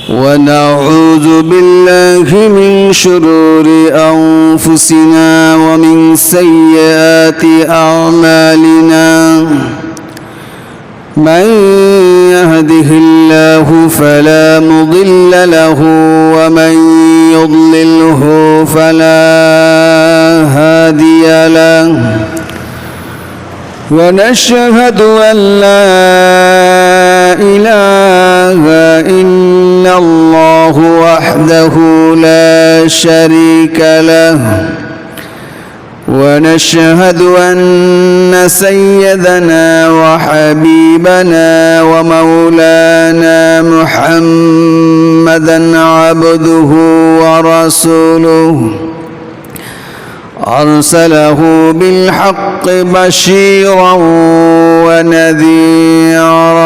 ونعوذ بالله من شرور أنفسنا ومن سيئات أعمالنا من يهده الله فلا مضل له ومن يضلله فلا هادي له ونشهد أن لا إله إلا الله وحده لا شريك له ونشهد أن سيدنا وحبيبنا ومولانا محمدا عبده ورسوله أرسله بالحق بشيرا ونذيرا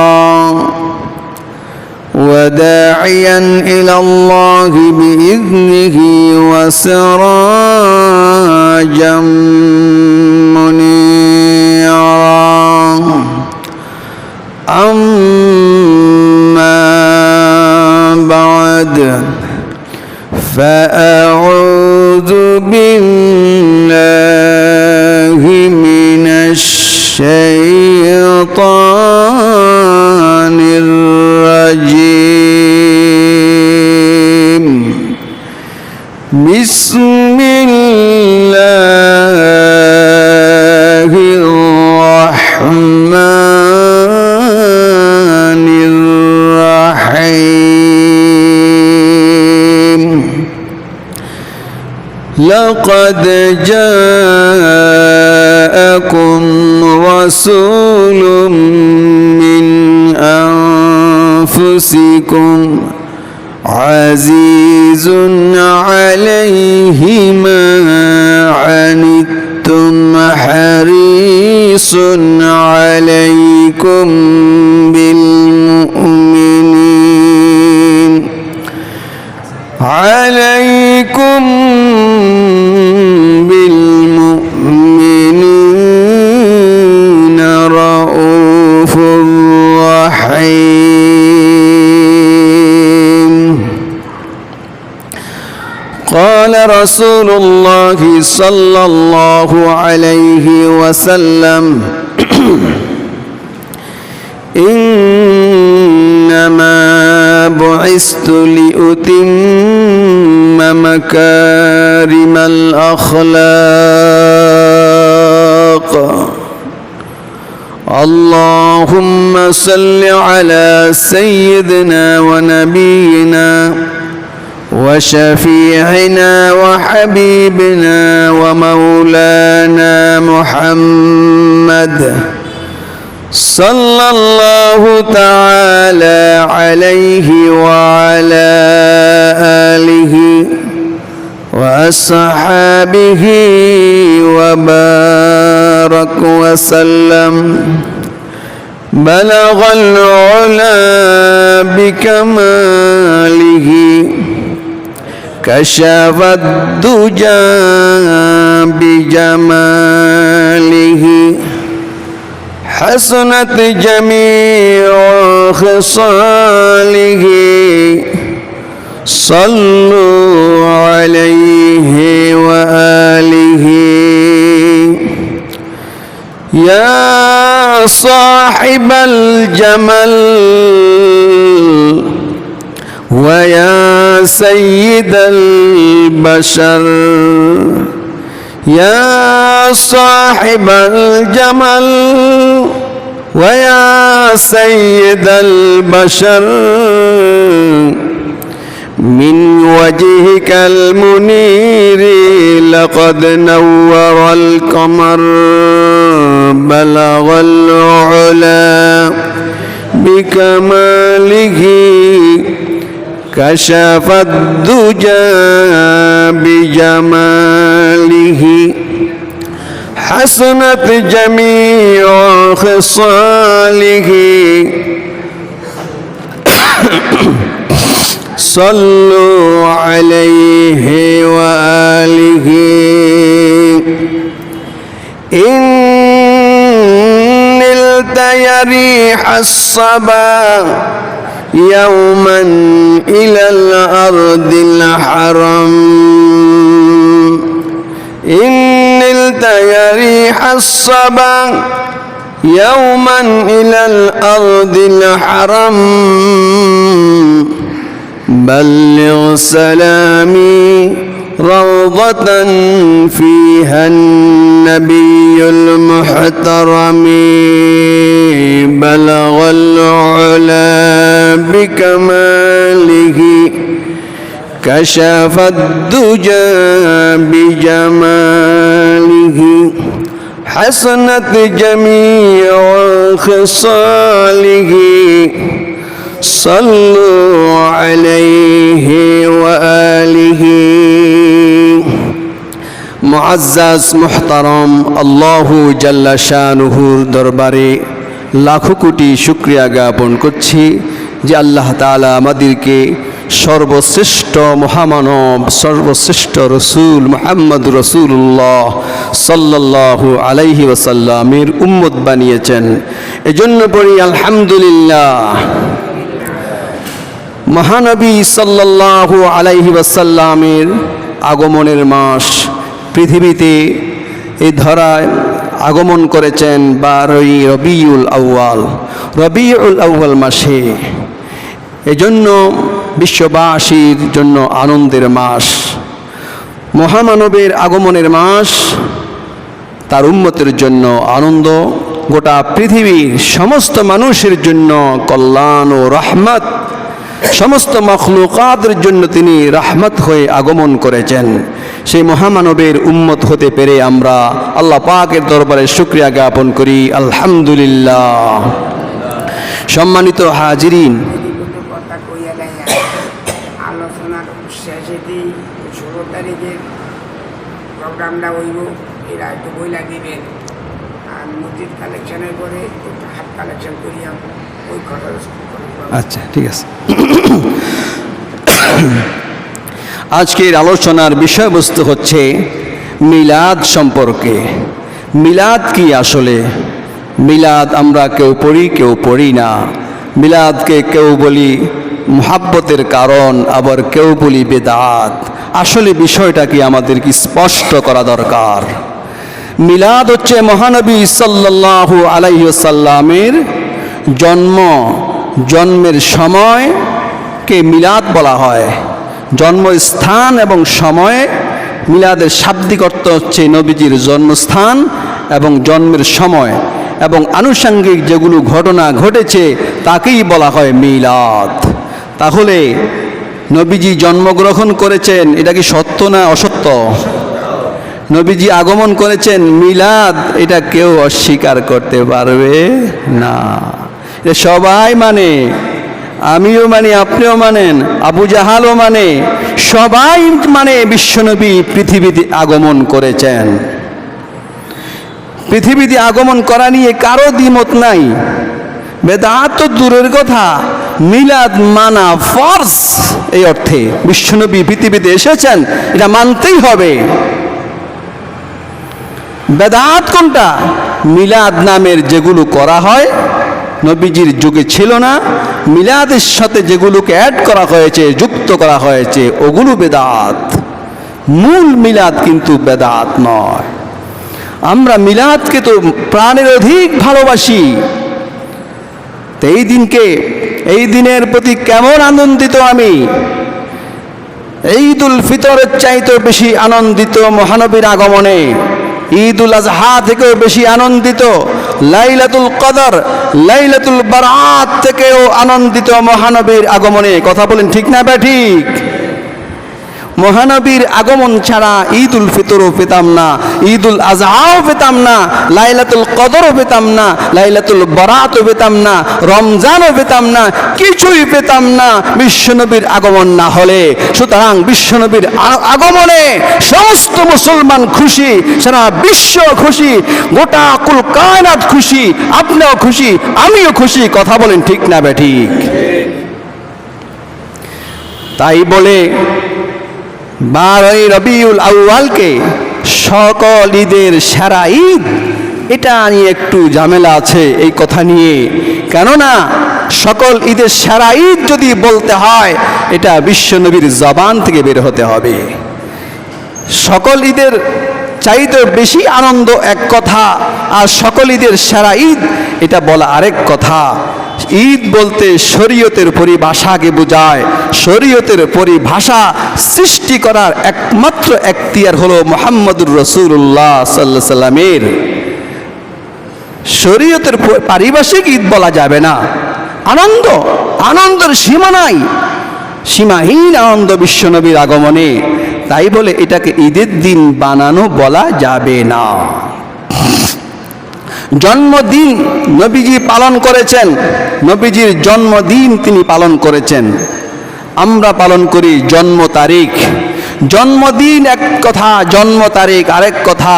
وداعيا إلى الله بإذنه وسراجا منيرا أما بعد فأعوذ بالله من الشيطان الرجيم بسم الله الرحمن الرحيم لقد جاءكم رسول من أنفسكم عزيز عليه ما عنتم حريص عليكم بالمؤمنين رؤوف رحيم. قال رسول الله صلى الله عليه وسلم إنما بعثت لأتم مكارم الأخلاق. اللهم صل على سيدنا ونبينا وشفيعنا وحبيبنا ومولانا محمد صلى الله تعالى عليه وعلى آله وأصحابه وبارك وسلم. بلغ العلا بكماله كشف الدجى بجماله حسنت جميع خصاله. صلوا عليه وآله. يا صاحب الجمل ويا سيد البشر، يا صاحب الجمل ويا سيد البشر، من وجهك المنير لقد نور القمر. بلغ العلا بكماله كشف الدجى بجماله حسنت جميع خصاله. صلوا عليه وآله. إني التيمت ريح الصبا يوما إلى الأرض الحرم إن نلت ريح الصبا يوما إلى الأرض الحرم بلغ سلامي روضة فيها النبي المحترم بلغ العلا بكماله كشف الدجى بجماله حسنت جميع خصاله صلوا عليه وآله মুআজ্জাজ মুহতারাম আল্লাহু জাল্লা শানুহুর দরবারে লাখো কোটি শুকরিয়া জ্ঞাপন করছি যে আল্লাহ তাআলা আমাদেরকে সর্বশ্রেষ্ঠ মহামানব সর্বশ্রেষ্ঠ রসুল মুহাম্মদ রাসূলুল্লাহ সাল্লাল্লাহু আলাইহি ওয়াসাল্লামের উম্মত বানিয়েছেন। এজন্য পড়ি আলহামদুলিল্লাহ। মহানবী সাল্লাল্লাহু আলাইহি ওয়াসাল্লামের আগমনের মাস, পৃথিবীতে এই ধরায় আগমন করেছেন 12ই রবিউল আউয়াল, রবিউল আউয়াল মাসে। এজন্য বিশ্ববাসীর জন্য আনন্দের মাস, মহামানবের আগমনের মাস, তার উম্মতের জন্য আনন্দ, গোটা পৃথিবীর সমস্ত মানুষের জন্য কল্যাণ ও রহমত, সমস্ত মখলুকাতের জন্য তিনি রহমত হয়ে আগমন করেছেন। সেই মহামানবের উম্মত হতে পেরে আমরা আল্লাহ পাকের দরবারে শুকরিয়া জ্ঞাপন করি আলহামদুলিল্লাহ। সম্মানিত হাজিরিন, আলোচনার শেষে 16 তারিখের প্রোগ্রামটা হইব, এরা একটু বইলা দিবেন আর মসজিদ কালেকশনের পরে একটু হাত কালেকশন করিয়া ওই খরচ। আচ্ছা, ঠিক আছে। আজকের আলোচনার বিষয়বস্তু হচ্ছে মিলাদ সম্পর্কে। মিলাদ কি আসলে? মিলাদ আমরা কেউ পড়ি কেউ পড়ি না। মিলাদকে কেউ বলি মুহাব্বতের কারণ, আবার কেউ বলি বেদাত। আসলে বিষয়টা কি আমাদের কি স্পষ্ট করা দরকার। মিলাদ হচ্ছে মহানবী সাল্লাল্লাহু আলাইহি ওয়াসাল্লামের জন্মের সময়কে মিলাদ বলা হয়। জন্মস্থান এবং সময়ে মিলাদের শাব্দিক অর্থ হচ্ছে নবীজির জন্মস্থান এবং জন্মের সময় এবং আনুষঙ্গিক যেগুলো ঘটনা ঘটেছে তাকেই বলা হয় মিলাদ। তাহলে নবীজি জন্মগ্রহণ করেছেন, এটা কি সত্য না অসত্য? নবীজি আগমন করেছেন, মিলাদ, এটা কেউ অস্বীকার করতে পারবে না। এটা সবাই মানে, আমিও মানি, আপনিও মানেন, আবু জাহালও মানে, সবাই মানে বিশ্বনবী পৃথিবীতে আগমন করেছেন। পৃথিবীতে আগমন করা নিয়ে কারো দ্বিমত নাই। বেদাত তো দূরের কথা, মিলাদ মানা ফরজ। এই অর্থে বিশ্বনবী পৃথিবীতে এসেছেন, এটা মানতেই হবে। বেদাত কোনটা? মিলাদ নামের যেগুলো করা হয় নবীজির যুগে ছিল না, মিলাদের সাথে যেগুলোকে অ্যাড করা হয়েছে, যুক্ত করা হয়েছে, ওগুলো বেদাত। মূল মিলাদ কিন্তু বেদাত নয়। আমরা মিলাদকে তো প্রাণের অধিক ভালোবাসি। তো এই দিনের প্রতি কেমন আনন্দিত আমি! ঈদুল ফিতরের চাইতেও বেশি আনন্দিত মহানবীর আগমনে। ঈদুল আজহা থেকেও বেশি আনন্দিত, লাইলাতুল কদর, লাইলাতুল বারাত থেকেও আনন্দিত মহানবীর আগমনে। কথা বলেন ঠিক না ঠিক? মহানবীর আগমন ছাড়া ঈদুল ফিতরও পেতাম না, ঈদুল আজহাও পেতাম না, লাইলাতুল কদরও পেতাম না, লাইলাতুল বারাতও পেতাম না, রমজানও পেতাম না, কিছুই পেতাম না বিশ্বনবীর আগমন না হলে। সুতরাং বিশ্বনবীর আগমনে সমস্ত মুসলমান খুশি, সারা বিশ্ব খুশি, গোটা কুল কায়নাত খুশি, আপনিও খুশি, আমিও খুশি। কথা বলেন ঠিক না ঠিক? তাই বলে 12ই রবিউল আউয়ালকে সকল ঈদের সেরা ঈদ এটা নিয়ে একটু ঝামেলা আছে এই কথা নিয়ে। কেননা সকল ঈদের সেরা ঈদ যদি বলতে হয় এটা বিশ্বনবীর জবান থেকে বের হতে হবে। সকল ঈদের চাইতে বেশি আনন্দ এক কথা, আর সকল ঈদের সেরা ঈদ এটা বলা আরেক কথা। ঈদ বলতে শরীয়তের পরিভাষাকে বোঝায়। শরীয়তের পরিভাষা সৃষ্টি করার একমাত্র এখতিয়ার হলো মুহাম্মদুর রাসূলুল্লাহ সাল্লাল্লাহু আলাইহি সাল্লামের। শরীয়তের পারিভাষিক ঈদ বলা যাবে না। আনন্দের সীমা নাই, সীমাহীন আনন্দ বিশ্বনবীর আগমনে। তাই বলে এটাকে ঈদের দিন বানানো বলা যাবে না। জন্মদিন নবীজি পালন করেছেন, নবীজির জন্মদিন তিনি পালন করেছেন। আমরা পালন করি জন্ম তারিখ। জন্মদিন এক কথা, জন্ম তারিখ আরেক কথা।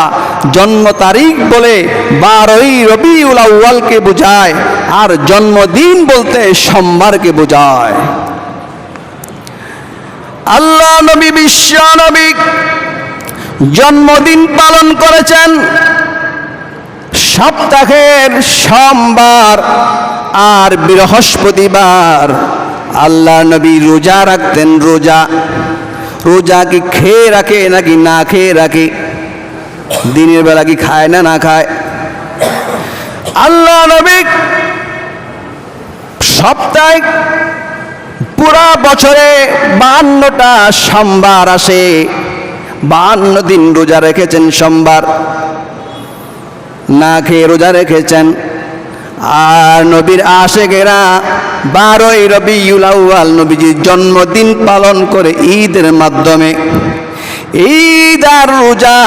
জন্ম তারিখ বলে 12ই রবিউল আউয়ালকে বোঝায়, আর জন্মদিন বলতে সোমবারকে বোঝায়। আল্লাহ নবী বিশ্ব নবী জন্মদিন পালন করেছেন সপ্তাহের সোমবার আর বৃহস্পতিবার। আল্লাহ নবী রোজা রাখতেন। রোজা কি খেয়ে রাখে নাকি না খেয়ে রাখে? দিনের বেলা কি খায় না খায়? আল্লাহ নবী সপ্তাহে পুরা বছরে 52টা সোমবার আসে, 52 দিন রোজা রেখেছেন। সোমবার না খেয়ে রোজা রেখেছেন। আর নবীর আশেকেরা 12ই রবিউল আউয়াল নবীজির জন্মদিন পালন করে ঈদের মাধ্যমে। ঈদ আর রোজা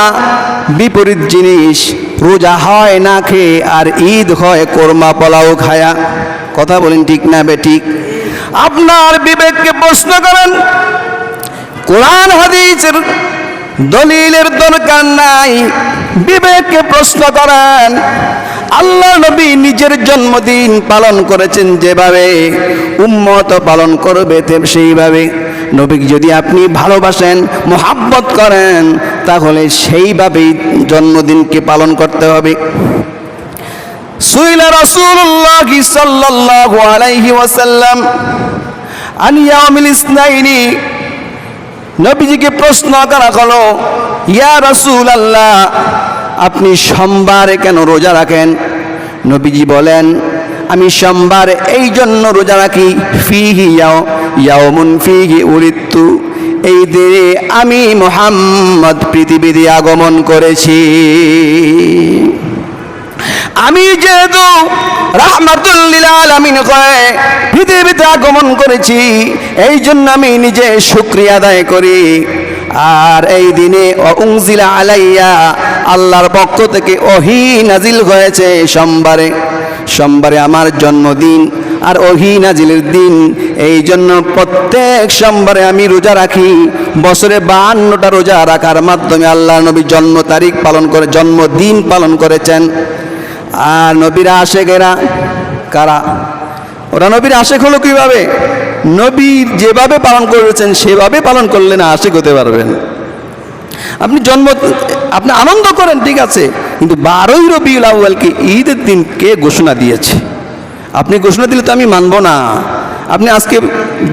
বিপরীত জিনিস। রোজা হয় না খেয়ে, আর ঈদ হয় কোরমা পোলাও খায়া। কথা বলেন ঠিক না বেঠিক? আপনার বিবেককে প্রশ্ন করেন। কোরআন হাদিসের দলিলের দরকার নাই, বিবেককে প্রশ্ন করেন। আল্লাহ নবী নিজের জন্মদিন পালন করেছেন যেভাবে, উম্মত পালন করবে সেইভাবে। নবীকে যদি আপনি ভালোবাসেন, মোহাব্বত করেন, তাহলে সেইভাবেই জন্মদিনকে পালন করতে হবে। সুইলা রাসূলুল্লাহ সাল্লাল্লাহু আলাইহি ওয়াসাল্লাম আন ইয়াউমিল ইসনাইনি, নবীজিকে প্রশ্ন করা হলো, ইয়া রাসূলুল্লাহ আপনি সোমবারে কেন রোজা রাখেন? নবীজি বলেন, আমি সোমবারে এই জন্য রোজা রাখি, ফিহি ইয়াউমুন ফিহি উলিদতু, এই দিনে আমি মুহাম্মদ পৃথিবীতে আগমন করেছি। আমি যেহেতু রাহমাতুল লিল আলামিন হয়ে পৃথিবীতে আগমন করেছি, এই জন্য আমি নিজে শুকরিয়া আদায় করি। আর এই দিনে উনজিলা আলাইয়া, আল্লাহর পক্ষ থেকে ওহী নাজিল হয়েছে সোমবারে আমার জন্মদিন আর ওহী নাজিলের দিন। এই জন্য প্রত্যেক সোমবারে আমি রোজা রাখি। বছরে 52টা রোজা রাখার মাধ্যমে আল্লাহ নবী জন্মদিন পালন করেছেন। আর নবীর আশেকেরা কারা? ওরা নবীর আশেক হলো কিভাবে? নবী যেভাবে পালন করেছেন সেভাবে পালন করলে না আশেক হতে পারবেন। আপনি আনন্দ করেন, ঠিক আছে, কিন্তু 12ই রবিউল আউয়ালকে ঈদের দিন কে ঘোষণা দিয়েছে? আপনি ঘোষণা দিলে তো আমি মানব না। আপনি আজকে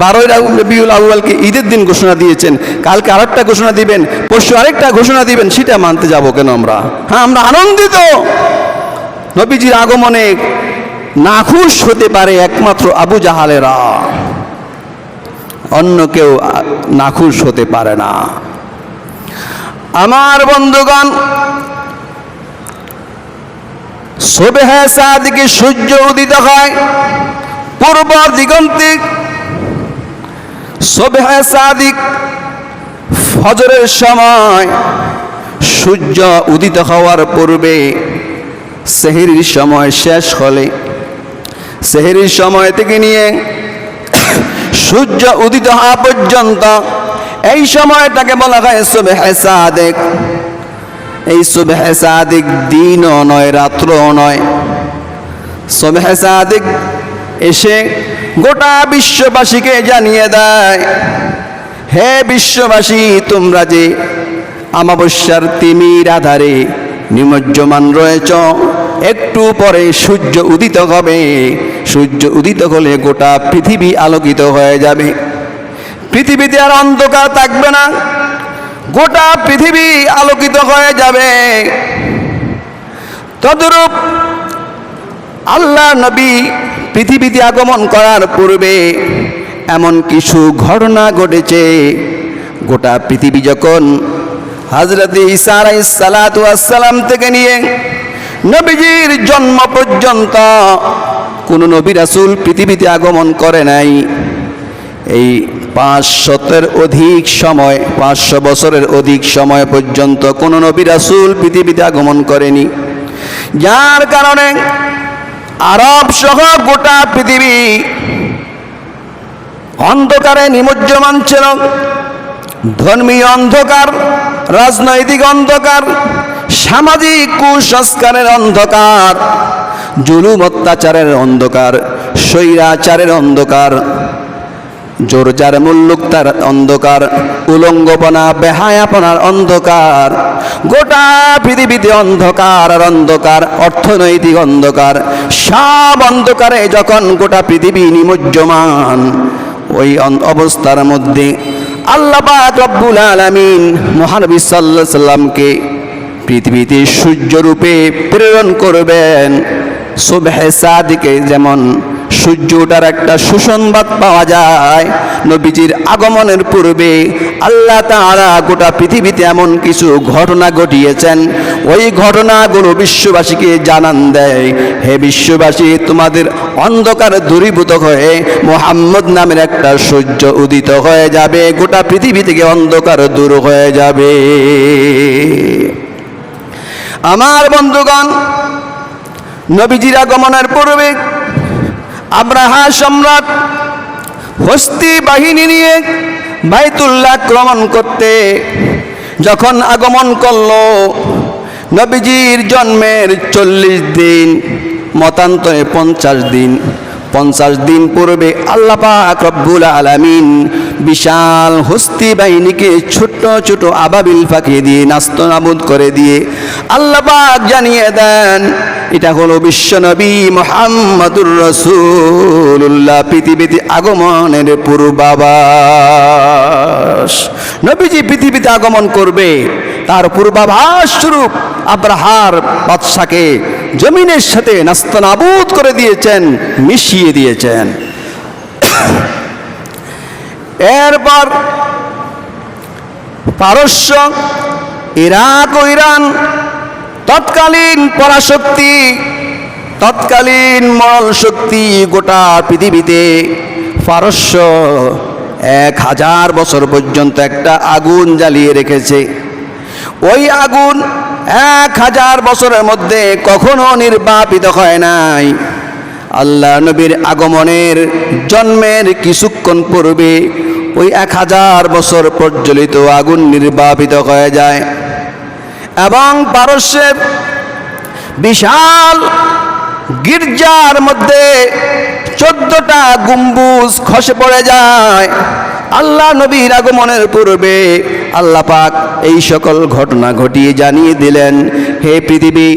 12ই রবিউল আউয়ালকে ঈদের দিন ঘোষণা দিয়েছেন, কালকে আরেকটা ঘোষণা দিবেন, পরশু আরেকটা ঘোষণা দিবেন, সেটা মানতে যাব কেন আমরা? হ্যাঁ, আমরা আনন্দিত। নবীজির আগমনে নাখুশ হতে পারে একমাত্র আবু জাহালেরা, অন্য কেউ নাখুশ হতে পারে না। আমার বন্ধুগণ, সুবহে সাদিকে সূর্য উদিত হয় পূর্ব দিগন্তে। সুবহে সাদিক ফজরের সময় সূর্য উদিত হওয়ার পূর্বে সেহরির সময় শেষ হলে, সেহরির সময় থেকে নিয়ে সূর্য উদিত হওয়া পর্যন্ত এই সময়টাকে বলা হয় সুবহে সাদিক। এই সুবহে সাদিক দিনও নয়, রাত্রও নয়। সুবহে সাদিক এসে গোটা বিশ্ববাসীকে জানিয়ে দেয়, হে বিশ্ববাসী, তোমরা যে অমাবস্যার তিমির আধারে নিমজ্জমান রয়েছ, একটু পরে সূর্য উদিত হবে। সূর্য উদিত হলে গোটা পৃথিবী আলোকিত হয়ে যাবে, পৃথিবীতে আর অন্ধকার থাকবে না, গোটা পৃথিবী আলোকিত হয়ে যাবে। তদ্রূপ আল্লাহ নবী পৃথিবীতে আগমন করার পূর্বে এমন কিছু ঘটনা ঘটেছে। গোটা পৃথিবী যখন হযরত ঈসা আলাইহিস সালাতু ওয়াস সালাম থেকে নিয়ে নবীজির জন্ম পর্যন্ত কোন নবী রাসূল পৃথিবীতে আগমন করে নাই। এই 500 অধিক সময়, 500 বছরের অধিক সময় পর্যন্ত কোন নবী রাসূল পৃথিবীতে আগমন করেনি। যার কারণে আরব সহ গোটা পৃথিবী অন্ধকারে নিমজ্জমান ছিল। ধর্মীয় অন্ধকার, রাজনৈতিক অন্ধকার, সামাজিক কুসংস্কারের অন্ধকার, জুলুম অত্যাচারের অন্ধকার, স্বৈরাচারের অন্ধকার, জোরজার মুল্লুকতার অন্ধকার, উলঙ্গপনা বেহায়াপনার অন্ধকার, গোটা পৃথিবীতে অন্ধকার আর অন্ধকার, অর্থনৈতিক অন্ধকার, সব অন্ধকারে যখন গোটা পৃথিবী নিমজ্জমান, ওই অবস্থার মধ্যে আল্লাহ পাক রব্বুল আলামিন মহানবী সাল্লাল্লাহু আলাইহি সাল্লামকে পৃথিবীতে সূর্যরূপে প্রেরণ করবেন। সুবহে সাদিকে যেমন সূর্য ওঠার একটা সুসংবাদ পাওয়া যায়, নবীজির আগমনের পূর্বে আল্লাহ তাআলা গোটা পৃথিবীতে এমন কিছু ঘটনা ঘটিয়েছেন। ওই ঘটনাগুলো বিশ্ববাসীকে জানান দেয়, হে বিশ্ববাসী, তোমাদের অন্ধকার দূরীভূত হয়ে মুহাম্মদ নামের একটা সূর্য উদিত হয়ে যাবে, গোটা পৃথিবী থেকে অন্ধকার দূর হয়ে যাবে। আমার বন্ধুগণ, নবীজির আগমনের পূর্বে আব্রাহা সম্রাট হস্তি বাহিনী নিয়ে বাইতুল্লাহ আক্রমণ করতে যখন আগমন করল, নবীজির জন্মের 40 দিন, মতান্তরে 50 দিন পূর্বে আল্লাহ পাক রব্বুল আলামিন বিশাল হস্তি বাহিনীকে ছোট ছোট আবাবিল পাখি দিয়ে নাস্তানাবুদ করে দিয়ে আল্লাহ পাক জানিয়ে দেন, এটা হলো বিশ্বনবী মুহাম্মদুর রাসূলুল্লাহ পৃথিবীতে আগমনের পূর্বাভাস। নবীজি পৃথিবীতে আগমন করবে, তার পূর্বাভাস স্বরূপ আব্রাহার বাদশাকে জমিনের সাথে নাস্তানাবুদ করে দিয়েছেন, মিশিয়ে দিয়েছেন। এরপর পারস্য, ইরাক ও ইরান, তৎকালীন পরাশক্তি, তৎকালীন মল শক্তি গোটা পৃথিবীতে পারস্য 1000 বছর পর্যন্ত একটা আগুন জ্বালিয়ে রেখেছে। ওই আগুন 1000 বছরের মধ্যে কখনো নির্বাপিত হয় নাই। আল্লাহ নবীর আগমনের জন্মের কিছুক্ষণ পূর্বে ওই 1000 বছর প্রজ্বলিত আগুন নির্বাপিত হয়ে যায় এবং পারস্যের বিশাল গির্জার মধ্যে 14টা গম্বুজ খসে পড়ে যায়। আল্লাহ নবীর আগমনের পূর্বে আল্লাহ পাক এই সকল ঘটনা ঘটিয়ে জানিয়ে দিলেন, হে পৃথিবী,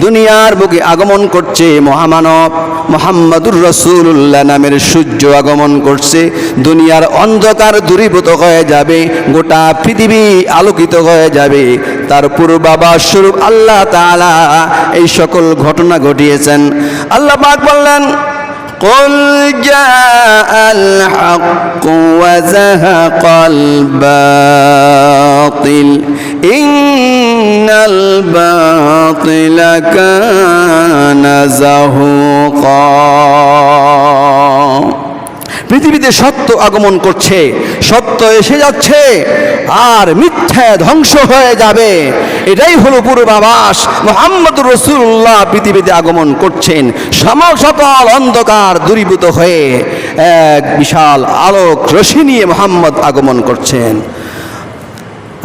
দুনিয়ার বুকে আগমন করছে মহামানব মুহাম্মদুর রাসূলুল্লাহ নামের সূর্য আগমন করছে। দুনিয়ার অন্ধকার দূরীভূত হয়ে যাবে, গোটা পৃথিবী আলোকিত হয়ে যাবে। তার পূর্বাভাস স্বরূপ আল্লাহ তাআলা এই সকল ঘটনা ঘটিয়েছেন। আল্লাহ পাক বললেন, قل جاء الحق وزهق الباطل إن الباطل كان زهوقا। পৃথিবীতে সত্য আগমন করছে, সত্য এসে যাচ্ছে আর মিথ্যা ধ্বংস হয়ে যাবে। এটাই হলো পূর্বাভাস। মুহাম্মদুর রাসূলুল্লাহ পৃথিবীতে আগমন করছেন, সকল অন্ধকার দূরীভূত হয়ে এক বিশাল আলোক রশ্মি নিয়ে মুহাম্মদ আগমন করছেন।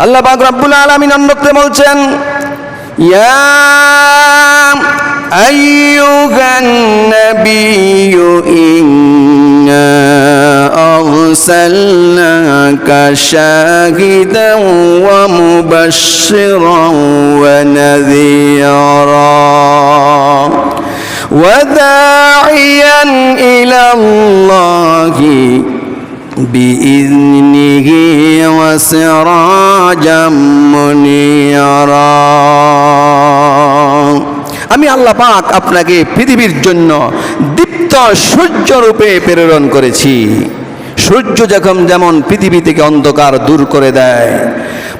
আল্লাহ পাক রব্বুল আলামিন অন্যত্রে বলছেন, ইয়া আইয়ুহান নাবিয়্যু ইন্না আরসালনাকা شاهدا ومبشرا ونذيرا وداعيا إلى الله بإذنه وسراجا منيرا আমি আল্লাহ পাক আপনাকে পৃথিবীর জন্য দীপ্ত সূর্য রূপে প্রেরণ করেছি। সূর্য যেমন পৃথিবী থেকে অন্ধকার দূর করে দেয়,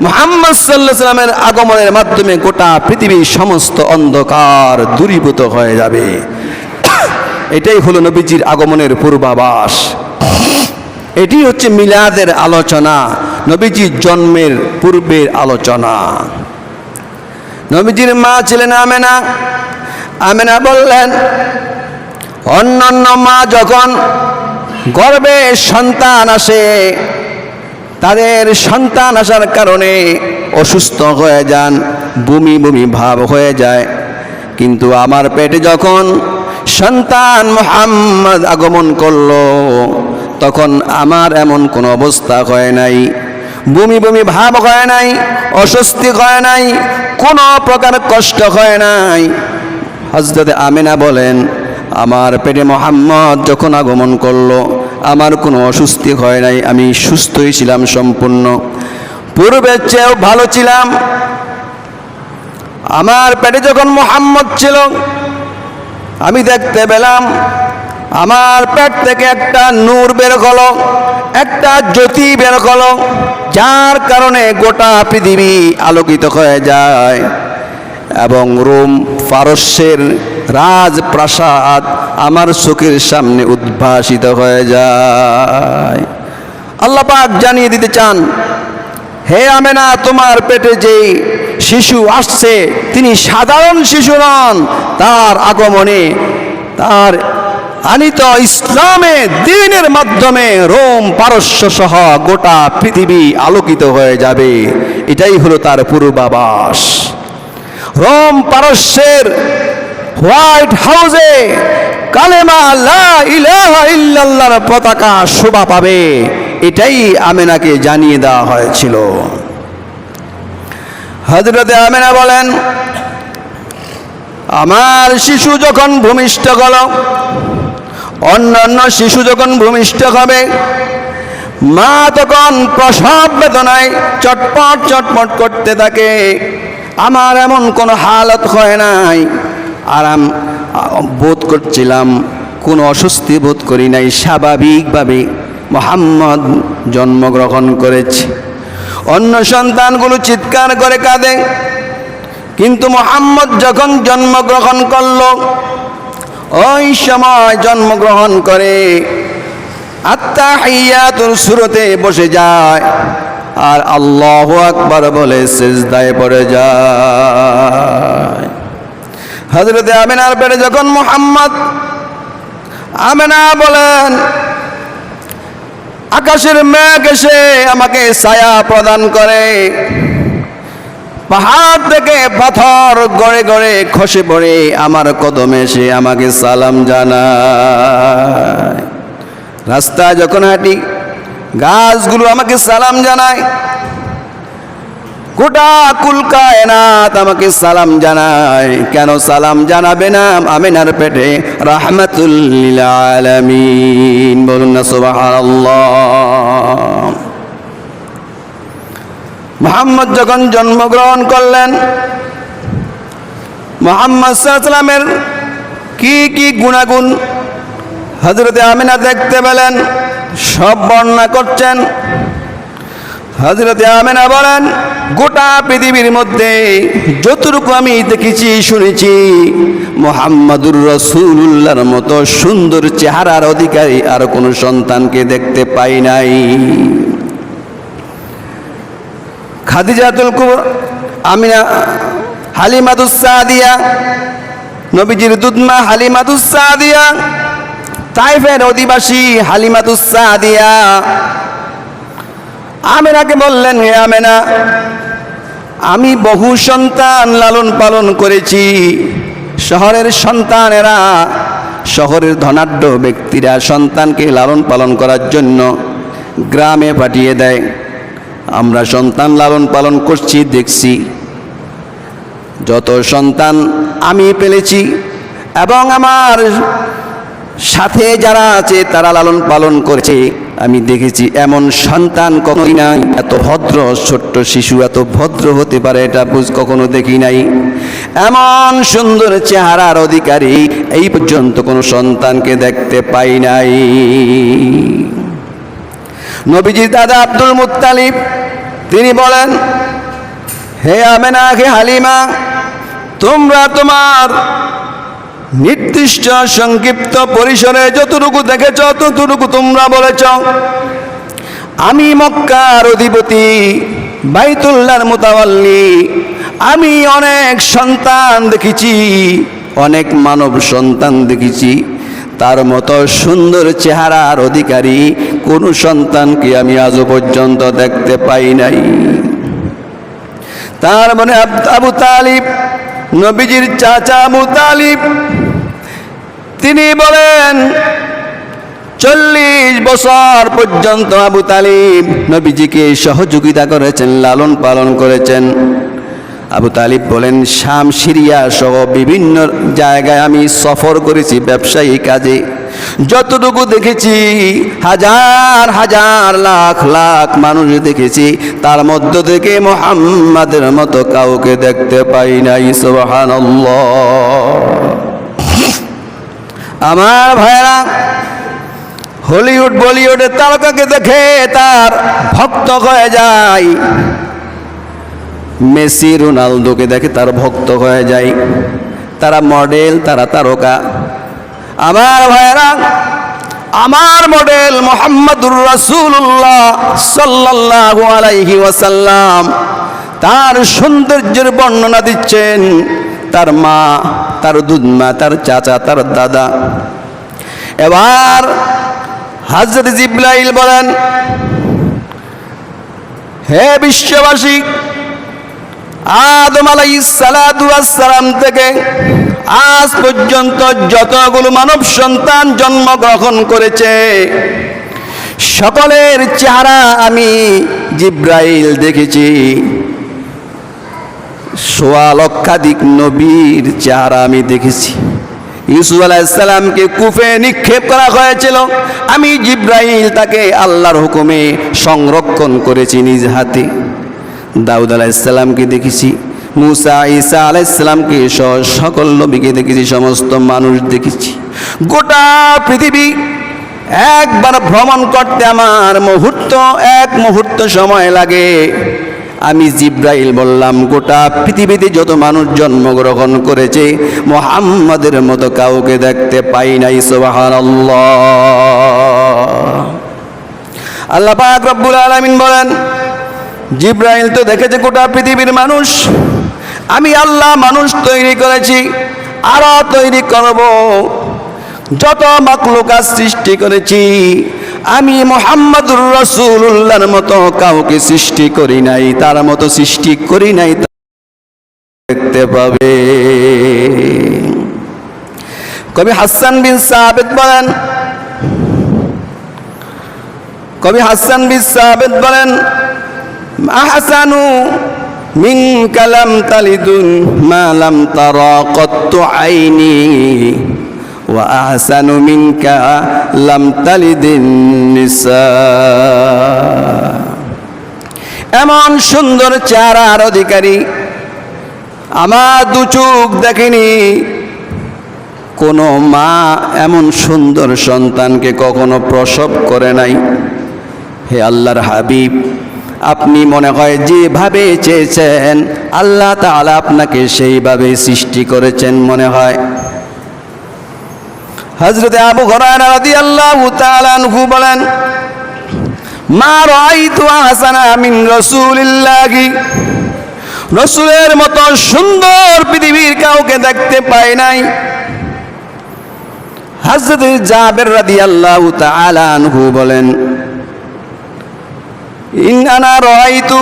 মুহাম্মদ সাল্লাল্লাহু আলাইহি সাল্লামের আগমনের মাধ্যমে গোটা পৃথিবীর সমস্ত অন্ধকার দূরীভূত হয়ে যাবে। এটাই হলো নবীজির আগমনের পূর্বাভাস। এটি হচ্ছে মিলাদের আলোচনা, নবীজির জন্মের পূর্বের আলোচনা। নবীজির মা ছিলেন আমেনা। আমেনা বললেন, অন্যান্য মা যখন গর্ভে সন্তান আসে, তাদের সন্তান আসার কারণে অসুস্থ হয়ে যান, বমি বমি ভাব হয়ে যায়, কিন্তু আমার পেটে যখন সন্তান মুহাম্মদ আগমন করলো, তখন আমার এমন কোনো অবস্থা হয় নাই, বমি বমি ভাব হয় নাই, অস্বস্তি হয় নাই, কোনো প্রকার কষ্ট হয় নাই। হযরত আমিনা বলেন, আমার পেটে মুহাম্মদ যখন আগমন করলো, আমার কোনো অস্বস্তি হয় নাই, আমি সুস্থই ছিলাম সম্পূর্ণ, পূর্বের চেয়েও ভালো ছিলাম। আমার পেটে যখন মুহাম্মদ ছিল, আমি দেখতে পেলাম আমার পেট থেকে একটা নূর বের হলো, একটা জ্যোতি বের হলো, যার কারণে গোটা পৃথিবী আলোকিত হয়ে যায় এবং রোম পারস্যের রাজপ্রাসাদ আমার চোখের সামনে উদ্ভাসিত হয়ে যায়। আল্লাহ পাক জানিয়ে দিতে চান, হে আমেনা, তোমার পেটে যে শিশু আসছে তিনি সাধারণ শিশু নন, তার আগমনে, তার আনিত ইসলামে দ্বীনের মাধ্যমে রোম পারস্য সহ গোটা পৃথিবী আলোকিত হয়ে যাবে। এটাই হলো তার পূর্বাভাস। রোম পারস্যের হোয়াইট হাউসে কালেমা লা ইলাহা ইল্লাল্লাহর পতাকা শোভা পাবে, এটাই আমেনাকে জানিয়ে দেওয়া হয়েছিল। হযরতে আমেনা বলেন, আমার শিশু যখন ভূমিষ্ঠ হলো, অন্যান্য শিশু যখন ভূমিষ্ঠ হবে, মা তখন প্রসব বেদনায় চটপট চটপট করতে থাকে, আমার এমন কোনো হালত হয় নাই, আরাম বোধ করছিলাম, কোনো অস্বস্তি বোধ করি নাই, স্বাভাবিকভাবে মুহাম্মদ জন্মগ্রহণ করেছে। অন্য সন্তানগুলো চিৎকার করে কাঁদে, কিন্তু মুহাম্মদ যখন জন্মগ্রহণ করলো, ওই সময় জন্মগ্রহণ করে আত্তাহিয়াতুল সূরাতে বসে যায় আর আল্লাহু আকবার বলে সিজদায় পড়ে যায়। হযরতে আমিনার পেটে যখন মুহাম্মদ, আমিনা বলেন, আকাশের মেঘ এসে আমাকে ছায়া প্রদান করে, পাহাড় থেকে পাথর গড়ে গড়ে খসে পড়ে আমার কদমে এসে আমাকে সালাম জানায়। রাস্তায় যখন হাঁটি, গাছগুলো আমাকে সালাম জানায়, গোটা কুল কায়নাত আমাকে সালাম জানায়। কেন সালাম জানাবে না? আমিনার পেটে রাহমাতুল লিল আলামিন। বলুন না সুবহানাল্লাহ। মুহাম্মদ যখন জন্মগ্রহণ করলেন, মুহাম্মদ সাল্লাল্লাহু আলাইহি ওয়াসাল্লামের কি কি গুণাগুণ হযরতে আমিনা দেখতে পেলেন, সব বর্ণনা করছেন। হযরতে আমিনা বলেন, গোটা পৃথিবীর মধ্যে যতটুকু আমি দেখেছি শুনেছি, মুহাম্মাদুর রাসূলুল্লাহর মতো সুন্দর চেহারার অধিকারী আর কোনো সন্তানকে দেখতে পাই নাই। খাদিজাতুল কুবরা, আমিনা, হালিমাতুস সাদিয়া, নবীজির দুধমা হালিমাতুস সাদিয়া, তাইফের অধিবাসী হালিমাতুস সাদিয়া আমিনাকে বললেন, হে আমিনা, আমি বহু সন্তান লালন পালন করেছি। শহরের সন্তানেরা, শহরের ধনাঢ্য ব্যক্তিরা সন্তানকে লালন পালন করার জন্য গ্রামে পাঠিয়ে দেয়। আমরা সন্তান লালন পালন করছি, দেখছি যত সন্তান আমি পেলেছি এবং আমার সাথে যারা আছে তারা লালন পালন করেছে, আমি দেখেছি এমন সন্তান কখনোই নাই। এত ভদ্র ছোট্ট শিশু এত ভদ্র হতে পারে এটা কখনো দেখি নাই। এমন সুন্দর চেহারার অধিকারী এই পর্যন্ত কোনো সন্তানকে দেখতে পাই নাই। নবীজির দাদা আব্দুল মুত্তালিব তিনি বলেন, হে আমেনা, হে হালিমা, তোমরা তোমার নির্দিষ্ট সংক্ষিপ্ত পরিসরে যতটুকু দেখেছ ততটুকু তোমরা বলেছ। আমি মক্কার অধিপতি, বাইতুল্লাহর মুতাওয়াল্লি, আমি অনেক সন্তান দেখেছি, অনেক মানব সন্তান দেখেছি, তার মতো সুন্দর চেহারার অধিকারী কোনো সন্তানকে আমি আজও পর্যন্ত দেখতে পাই নাই। তার মানে আবু তালিব, নবীজির চাচা আবু তালিব, তিনি বলেন 40 বছর পর্যন্ত আবু তালিব নবীজিকে সহযোগিতা করেছেন, লালন পালন করেছেন। আবু তালিব বলেন, শাম, সিরিয়া সহ বিভিন্ন জায়গায় আমি সফর করেছি ব্যবসায়ী কাজে। যতটুকু দেখেছি হাজার হাজার লাখ লাখ মানুষ দেখেছি, তার মধ্য থেকে মুহাম্মাদের মতো কাউকে দেখতে পাই নাই। সুবহানাল্লাহ। আমার ভাইরা, হলিউড বলিউডের তারকাকে দেখে তার ভক্ত হয়ে যায়, মেসি রোনালদোকে দেখে তার ভক্ত হয়ে যায়। তারা মডেল, তারা তারকা। আমার ভাইরা, আমার মডেল মুহাম্মাদুর রাসূলুল্লাহ সাল্লাল্লাহু আলাইহি ওয়াসাল্লাম তার সৌন্দর্যের বর্ণনা দিচ্ছেন। তার মা, তার দুধমা, তার চাচা, তার দাদা। এবার হযরত জিবরাইল বলেন, হে বিশ্ববাসী, আদম আলাইহিস সালাতু ওয়াস সালাম থেকে আজ পর্যন্ত যতগুলো মানব সন্তান জন্মগ্রহণ করেছে সকলের চেহারা আমি জিবরাইল দেখেছি। ১৬ লক্ষাধিক নবীর চেহারা আমি দেখেছি। ইউসুফ আলাইহিস সালামকে কূপে নিক্ষেপ করা হয়েছিল, আমি জিবরাইল তাকে আল্লাহর হুকুমে সংরক্ষণ করেছি নিজ হাতে। দাউদ আলাইহিস সালামকে দেখেছি, মুসা, ঈসা আলাইহিস সালামকে সকল নবীকে দেখেছি, সমস্ত মানুষ দেখেছি। গোটা পৃথিবী একবার ভ্রমণ করতে আমার এক মুহূর্ত সময় লাগে। আমি জিবরাইল বললাম, গোটা পৃথিবীতে যত মানুষ জন্মগ্রহণ করেছে মুহাম্মাদের মতো কাউকে দেখতে পাই নাই। সুবহানাল্লাহ। আল্লাহ পাক রব্বুল আলামিন বলেন, জিবরাইল তো দেখেছে গোটা পৃথিবীর মানুষ, আমি আল্লাহ মানুষ তৈরি করেছি, আরো তৈরি করব। যত মাখলুকাত সৃষ্টি করেছি আমি মুহাম্মাদুর রাসূলুল্লাহর মতো কাউকে সৃষ্টি করি নাই, তার মতো সৃষ্টি করি নাই, দেখতে পাবে। কবি হাসান বিন সাবিত বলেন, আহসানু মিন কালাম তালিদুন মা লাম তারা কত্তু আইনি ওয়া আহসানু মিনকা লাম তালিদিন নিসা। এমন সুন্দর চেহারার অধিকারী আমার দু চোখ দেখেনি। কোনো মা এমন সুন্দর সন্তানকে কখনো প্রসব করে নাই। হে আল্লাহর হাবিব, আপনি মনে হয় যেভাবে চেয়েছেন আল্লাহ তাআলা আপনাকে সেইভাবে সৃষ্টি করেছেন মনে হয়। হযরত আবু হুরায়রা রাদিয়াল্লাহু তাআলা আনহু বলেন, মা রাআইতু আহসানা মিন রাসূলিল্লাহি, রাসূলের মতো সুন্দর পৃথিবীর কাউকে দেখতে পাই নাই। হযরত জাবের রাদিয়াল্লাহু তাআলা আনহু বলেন, ইন আনা রাআইতু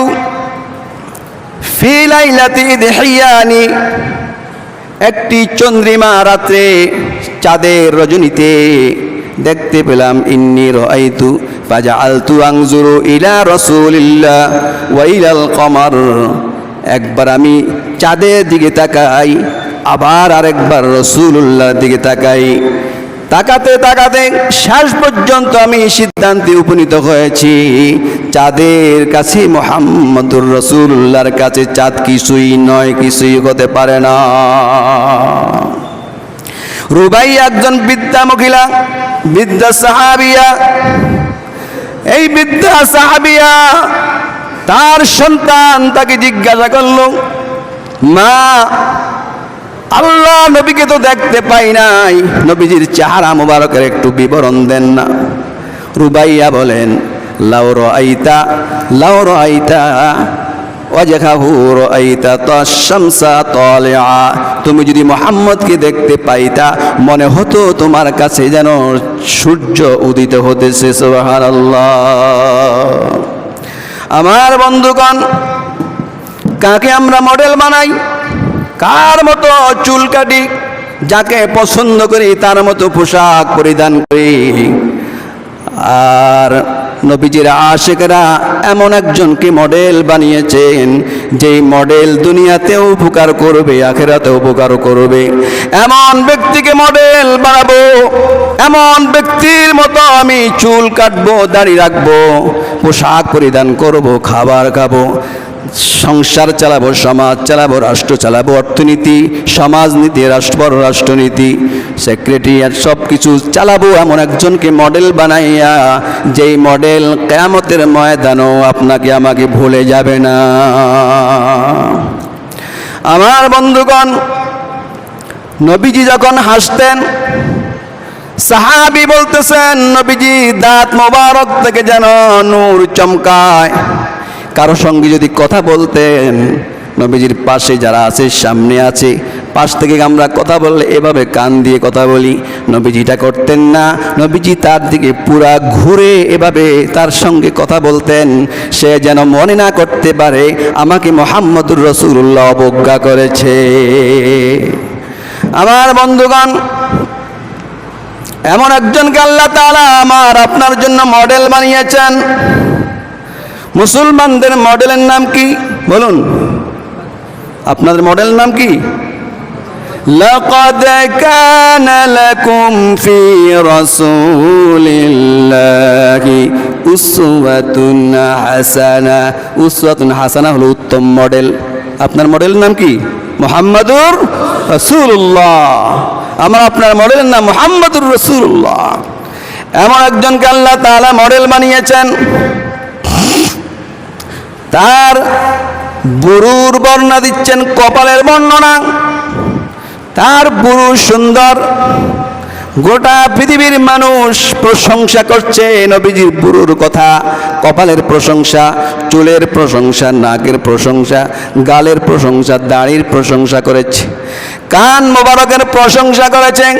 ফি লাইলাতি দিহিয়ানি, একটি চন্দ্রিমা রাত্রে চাঁদের রজনীতে দেখতে পেলাম ইন্নী রাআইতু ফাজআলতু আনজুরু ইলা রাসূলিল্লাহ ওয়া ইলাল কমার। একবার আমি চাঁদের দিকে তাকাই, আবার আরেকবার রাসূলুল্লাহর দিকে তাকাই। তাকাতে তাকাতে শেষ পর্যন্ত আমি সিদ্ধান্তে উপনীত হয়েছি, চাঁদের কাছে মুহাম্মদুর রাসূলুল্লাহর কাছে চাঁদ কিছুই নয়, কিছুই হতে পারে না। রুবাইয়া একজন বৃদ্ধা মহিলা, বৃদ্ধা সাহাবিয়া। এই বৃদ্ধা সাহাবিয়া তার সন্তান তাকে জিজ্ঞাসা করলো, মা, আল্লাহ নবীকে তো দেখতে পাই নাই, নবীজির চেহারা মুবারকের একটু বিবরণ দেন না। রুবাইয়া বলেন, লাউ রাআইতা ওয়াজহাহু রাআইতা তাশ-শামসা তালিআ। তুমি যদি মুহাম্মদকে দেখতে পাইতা, মনে হতো তোমার কাছে যেন সূর্য উদিত হতেছে। সুবহানাল্লাহ। আমার বন্ধুগণ, কাকে আমরা মডেল বানাই? কার মতো চুল কাটি, যাকে পছন্দ করি তার মতো পোশাক পরিধান করি। আর নবীজির আশিকরা এমন একজনকে মডেল বানিয়েছেন, যেই মডেল দুনিয়াতেও উপকার করবে, আখিরাতেও উপকার করবে। এমন ব্যক্তিকে মডেল বানাবো, এমন ব্যক্তির মতো আমি চুল কাটবো, দাড়ি রাখবো, পোশাক পরিধান করব, খাবার খাবো, সংসার চালাবো, সমাজ চালাবো, রাষ্ট্র চালাবো, অর্থনীতি, সমাজনীতি, রাষ্ট্রনীতি, সেক্রেটারিয়েট সব কিছু চালাবো এমন একজনকে মডেল বানাইয়া, যেই মডেল কিয়ামতের ময়দানও আপনাকে আমাকে ভুলে যাবে না। আমার বন্ধুগণ, নবীজি যখন হাসতেন, সাহাবী বলতেছেন নবীজি দাঁত মোবারক থেকে যেন নূর চমকায়। কারো সঙ্গে যদি কথা বলতেন, নবীজির পাশে যারা আছে, সামনে আছে, পাশ থেকে আমরা কথা বললে এভাবে কান দিয়ে কথা বলি, নবীজিটা করতেন না। নবীজি তার দিকে পুরা ঘুরে এভাবে তার সঙ্গে কথা বলতেন, সে যেন মনে না করতে পারে আমাকে মুহাম্মদুর রাসূলুল্লাহ অবজ্ঞা করেছে। আমার বন্ধুগণ, এমন একজনকে আল্লাহ তাআলা আমার আপনার জন্য মডেল বানিয়েছেন। মুসলমানদের মডেলের নাম কি বলুন? আপনাদের মডেল নাম কি? লাকাদ কানা লাকুম ফি রাসূলিল্লাহি উসওয়াতুন হাসানা। উসওয়াতুন হাসানা হলো উত্তম মডেল। আপনার মডেলের নাম কি? মুহাম্মাদুর রাসূলুল্লাহ। আমার আপনার মডেলের নাম মুহাম্মাদুর রাসূলুল্লাহ। এমন একজনকে আল্লাহ তাআলা মডেল বানিয়েছেন, তার বুরুর বর্ণনা দিচ্ছেন, কপালের বর্ণনা। তার বুরু সুন্দর, গোটা পৃথিবীর মানুষ প্রশংসা করছে নবীজির বুরুর কথা, কপালের প্রশংসা, চুলের প্রশংসা, নাকের প্রশংসা, গালের প্রশংসা, দাড়ির প্রশংসা করেছে, কান মোবারকের প্রশংসা করেছেন,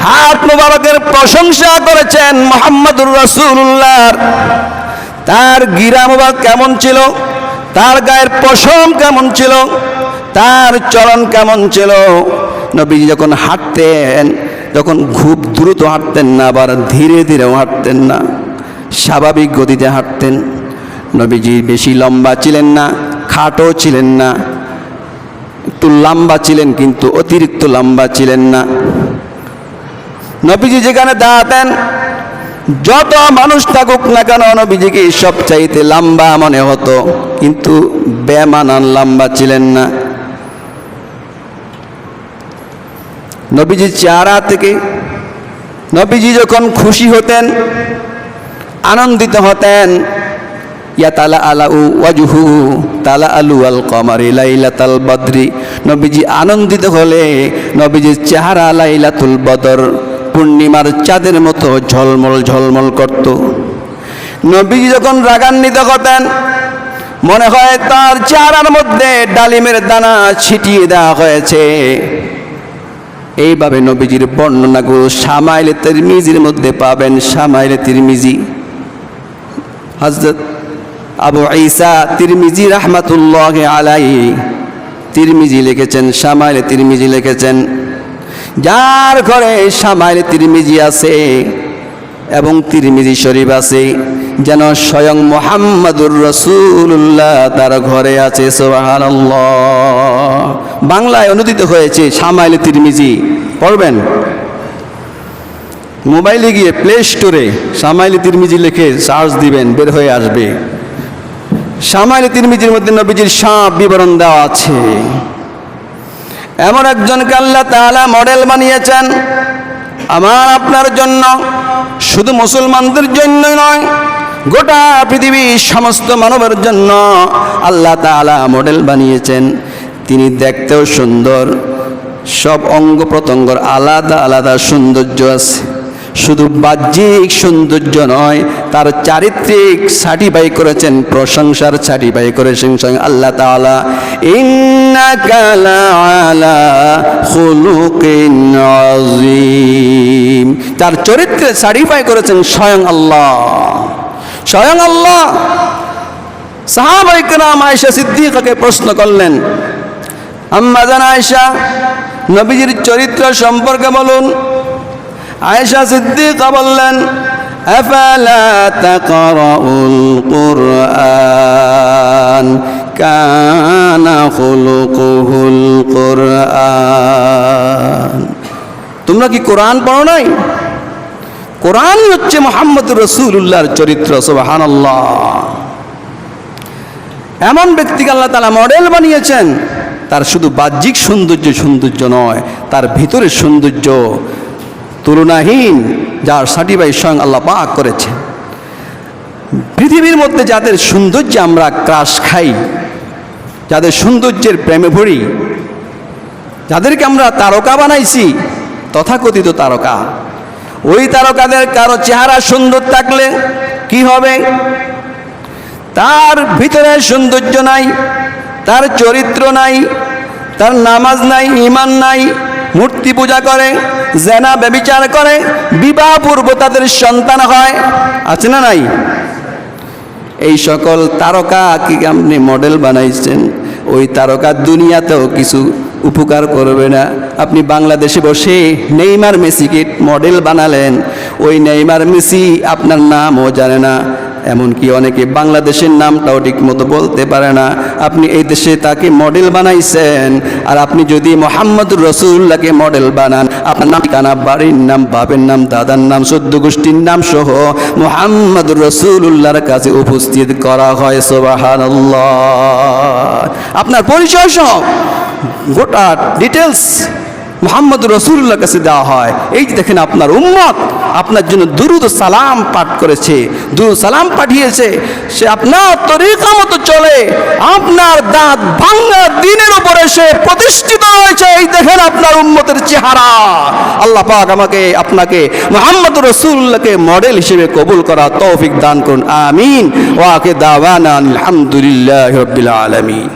হাত মোবারকের প্রশংসা করেছেন মুহাম্মদুর রাসূলুল্লাহর। তার গিরা মোবারক কেমন ছিল, তার গায়ের পশম কেমন ছিল, তার চলন কেমন ছিল। নবীজি যখন হাঁটতেন, তখন খুব দ্রুত হাঁটতেন না, আবার ধীরে ধীরেও হাঁটতেন না, স্বাভাবিক গতিতে হাঁটতেন। নবীজি বেশি লম্বা ছিলেন না, খাটো ছিলেন না, একটু লম্বা ছিলেন কিন্তু অতিরিক্ত লম্বা ছিলেন না। নবীজি যেখানে দাঁড়াতেন, যত মানুষ থাকুক না কেন নবীজিকে সবচাইতে লম্বা মনে হতো, কিন্তু বেমানান লম্বা ছিলেন না। নবীজির চেহারা থেকে নবীজি যখন খুশি হতেন, আনন্দিত হতেন, ইয়াতালা আলাউ ওয়াজহু তালা আলু আল কমারি লাইলাতাল বদরি। নবীজি আনন্দিত হলে নবীজির চেহারা লাইলাতুল বদর, পূর্ণিমার চাঁদের মতো ঝলমল ঝলমল করত। নবীজি যখন রাগান্বিত হতেন, মনে হয় তার চেহারার মধ্যে ডালিমের দানা ছিটিয়ে দেওয়া হয়েছে। এইভাবে নবীজির বর্ণনাগুলো শামাইলে তিরমিজির মধ্যে পাবেন। শামাইলে তিরমিজি, হযরত আবু ঈসা তিরমিজি রাহমাতুল্লাহি আলাইহি তিরমিজি লিখেছেন, শামাইলে তিরমিজি লিখেছেন। যার ঘরে শামাইলে তিরমিজি আছে, এবং তিরমিজি শরীফ আছে, যেন স্বয়ং মুহাম্মাদুর রাসূলুল্লাহ তার ঘরে আছে। সুবহানাল্লাহ। বাংলায় অনুদিত হয়েছে শামাইল তিরমিজি, পড়বেন। মোবাইলে গিয়ে প্লে স্টোরে শামাইল তিরমিজি লিখে সার্চ দিবেন, বের হয়ে আসবে। শামাইল তিরমিজির মধ্যে নবীজির সব বিবরণ দেওয়া আছে। এমন একজনকে আল্লাহ তাআলা মডেল বানিয়েছেন আমার আপনার জন্য, শুধু মুসলমানদের জন্য নয়, গোটা পৃথিবীর সমস্ত মানবের জন্য আল্লাহ তাআলা মডেল বানিয়েছেন। তিনি দেখতেও সুন্দর, সব অঙ্গ প্রত্যঙ্গর আলাদা আলাদা সৌন্দর্য আছে। শুধু বাহ্যিক সৌন্দর্য নয়, তার চারিত্রিক সার্টিফাই করেছেন, প্রশংসার সার্টিফাই করেছেন স্বয়ং আল্লাহ তাআলা। ইন্নাকা লাআলা খুলুকিন আযীম, তার চরিত্রে সার্টিফাই করেছেন স্বয়ং আল্লাহ, স্বয়ং আল্লাহ। সাহাবায়ে কেরাম আয়েশা সিদ্দিকাকে প্রশ্ন করলেন, আম্মা জান আয়েশা, নবীজির চরিত্র সম্পর্কে বলুন। আয়েশা সিদ্দিকা বললেন, আফালা তাকরাউল কুরআন কানা খুলুকুহুল কুরআন। তোমরা কি কোরআন পড়ো নাই? কোরআনই হচ্ছে মুহাম্মদুর রাসূলুল্লাহর চরিত্র। সুবহানাল্লাহ। এমন ব্যক্তিকে আল্লাহ তাআলা মডেল বানিয়েছেন, তার শুধু বাহ্যিক সৌন্দর্য নয়, তার ভিতরের সৌন্দর্য তুলনাহীন, যার সার্টিফাই স্বয়ং আল্লাহ পাক করেছেন। পৃথিবীর মধ্যে যাদের সৌন্দর্যে আমরা ক্রাশ খাই, যাদের সৌন্দর্যের প্রেমে পড়ি, যাদেরকে আমরা তারকা বানাইছি, তথাকথিত তারকা, ওই তারকাদের কারো চেহারা সুন্দর থাকলে কি হবে? তার ভিতরে সৌন্দর্য নাই, তার চরিত্র নাই, তার নামাজ নাই, ঈমান নাই, মূর্তি পূজা করে, জেনা ব্যভিচার করে, বিবাহ পূর্ব তাদের সন্তান হয়, আছে না নাই? এই সকল তারকা কি আপনি মডেল বানাইছেন, ওই তারকা দুনিয়াতেও কিছু উপকার করবে না। আপনি বাংলাদেশে বসে নেইমার মেসিকে মডেল বানালেন, ওই নেইমার মেসি আপনার নামও জানে না, এমনকি অনেকে বাংলাদেশের নামটাও ঠিক মতো বলতে পারে না। আপনি এই দেশে তাকে মডেল বানাইছেন, আর আপনি যদি মুহাম্মদুর রাসূলুল্লাহকে মডেল বানান, আপনার নাম, ঠিকানা, বাড়ির নাম, বাপের নাম, দাদার নাম, 14 গোষ্ঠীর নাম সহ মুহাম্মদুর রাসূলুল্লাহর কাছে উপস্থিত করা হয়। সুবহানাল্লাহ। আপনার পরিচয় সহ গোটা ডিটেলস মুহাম্মদুর রাসূলুল্লাহর কাছে দেওয়া হয়। এই যে দেখেন, আপনার উম্মত আপনার জন্য দুরূদ ও সালাম পাঠ করেছে, দুরূদ সালাম পাঠিয়েছে, সে আপনার তরিকা মতো চলে, আপনার দাঁত ভাঙা দিনের উপরে সে প্রতিষ্ঠিত হয়েছে। এই দেখেন আপনার উম্মতের চেহারা। আল্লাহ পাক আমাকে আপনাকে মুহাম্মদুর রাসূলুল্লাহকে মডেল হিসেবে কবুল করার তৌফিক দান করুন। আমিন। ওয়া আখিরু দাওয়ানা আলহামদুলিল্লাহি রাব্বিল আলামিন।